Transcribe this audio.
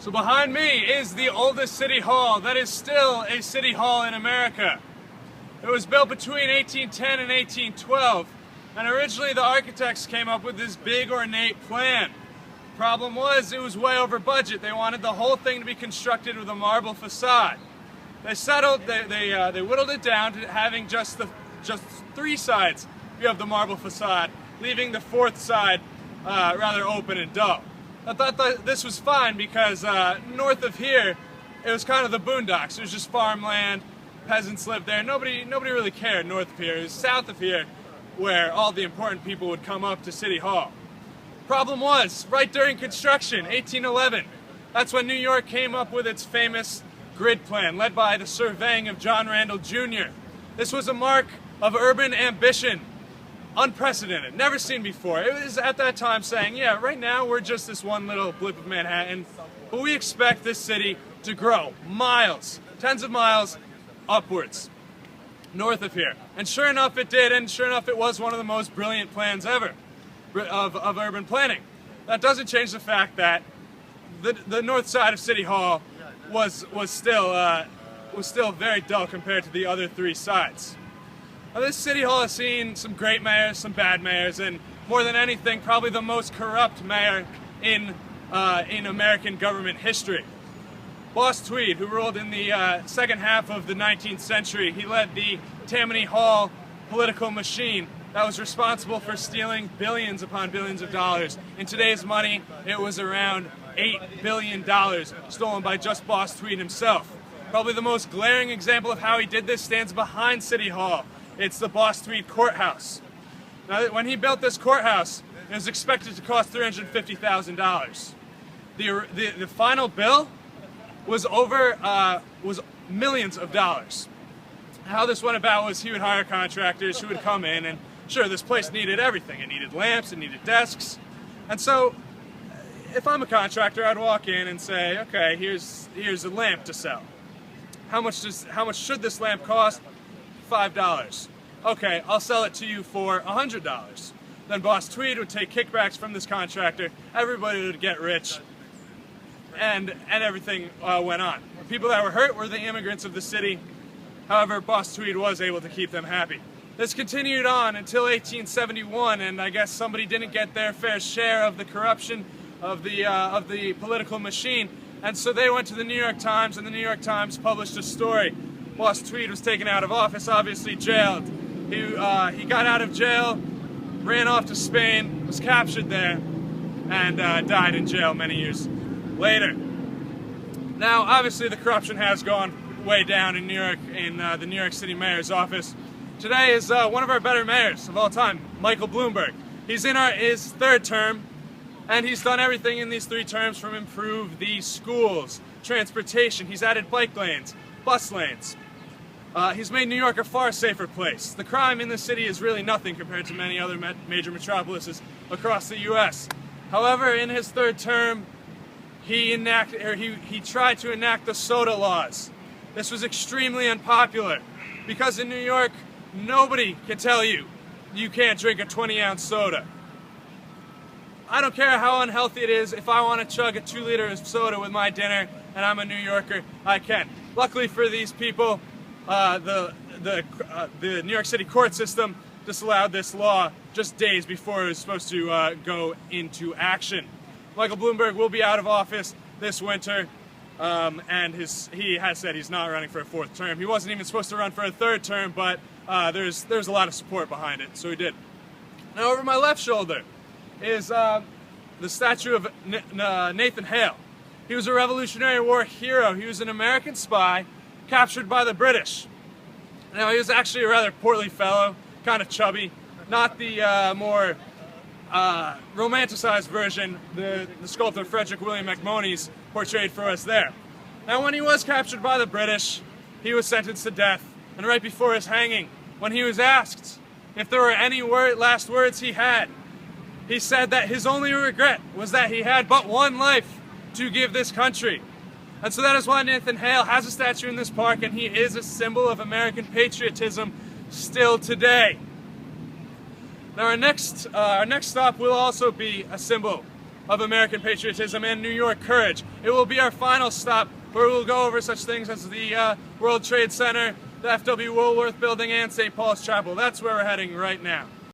So behind me is the oldest city hall that is still a city hall in America. It was built between 1810 and 1812, and originally the architects came up with this big ornate plan. Problem was, it was way over budget. They wanted the whole thing to be constructed with a marble facade. They settled, they whittled it down to having just 3 sides of the marble facade, leaving the 4th side rather open and dull. I thought that this was fine because north of here, it was kind of the boondocks. It was just farmland, peasants lived there. Nobody really cared north of here. It was south of here where all the important people would come up to City Hall. Problem was, right during construction, 1811, that's when New York came up with its famous grid plan, led by the surveying of John Randall Jr. This was a mark of urban ambition. Unprecedented, never seen before. It was at that time saying, yeah, right now we're just this one little blip of Manhattan, but we expect this city to grow miles, tens of miles upwards, north of here. And sure enough it did, and sure enough it was one of the most brilliant plans ever of urban planning. That doesn't change the fact that the north side of City Hall was still very dull compared to the other 3 sides. Now, this City Hall has seen some great mayors, some bad mayors, and more than anything, probably the most corrupt mayor in American government history. Boss Tweed, who ruled in the second half of the 19th century, he led the Tammany Hall political machine that was responsible for stealing billions upon billions of dollars. In today's money, it was around $8 billion stolen by just Boss Tweed himself. Probably the most glaring example of how he did this stands behind City Hall. It's the Boss Tweed Courthouse. Now, when he built this courthouse, it was expected to cost $350,000. The final bill was was millions of dollars. How this went about was he would hire contractors who would come in, and sure, this place needed everything. It needed lamps, it needed desks, and so if I'm a contractor, I'd walk in and say, okay, here's a lamp to sell. How much should this lamp cost? $5. Okay, I'll sell it to you for $100. Then Boss Tweed would take kickbacks from this contractor, everybody would get rich, and everything went on. The people that were hurt were the immigrants of the city. However, Boss Tweed was able to keep them happy. This continued on until 1871, and I guess somebody didn't get their fair share of the corruption of the political machine, and so they went to the New York Times, and the New York Times published a story. Boss Tweed was taken out of office, obviously jailed. He got out of jail, ran off to Spain, was captured there, and died in jail many years later. Now, obviously, the corruption has gone way down in New York, in the New York City mayor's office. Today is one of our better mayors of all time, Michael Bloomberg. He's in his 3rd term, and he's done everything in these 3 terms from improve the schools, transportation. He's added bike lanes, bus lanes. He's made New York a far safer place. The crime in the city is really nothing compared to many other major metropolises across the U.S. However, in his 3rd term, he tried to enact the soda laws. This was extremely unpopular because in New York, nobody can tell you you can't drink a 20-ounce soda. I don't care how unhealthy it is. If I want to chug a 2-liter of soda with my dinner and I'm a New Yorker, I can. Luckily for these people, the New York City court system disallowed this law just days before it was supposed to go into action. Michael Bloomberg will be out of office this winter, and he has said he's not running for a 4th term. He wasn't even supposed to run for a 3rd term, but there's a lot of support behind it, so he did. Now, over my left shoulder is the statue of Nathan Hale. He was a Revolutionary War hero. He was an American spy captured by the British. Now, he was actually a rather portly fellow, kind of chubby, not the more romanticized version the sculptor Frederick William MacMonnies portrayed for us there. Now, when he was captured by the British, he was sentenced to death, and right before his hanging, when he was asked if there were any last words he had, he said that his only regret was that he had but one life to give this country. And so that is why Nathan Hale has a statue in this park, and he is a symbol of American patriotism still today. Now our next stop will also be a symbol of American patriotism and New York courage. It will be our final stop, where we'll go over such things as the World Trade Center, the F.W. Woolworth Building, and St. Paul's Chapel. That's where we're heading right now.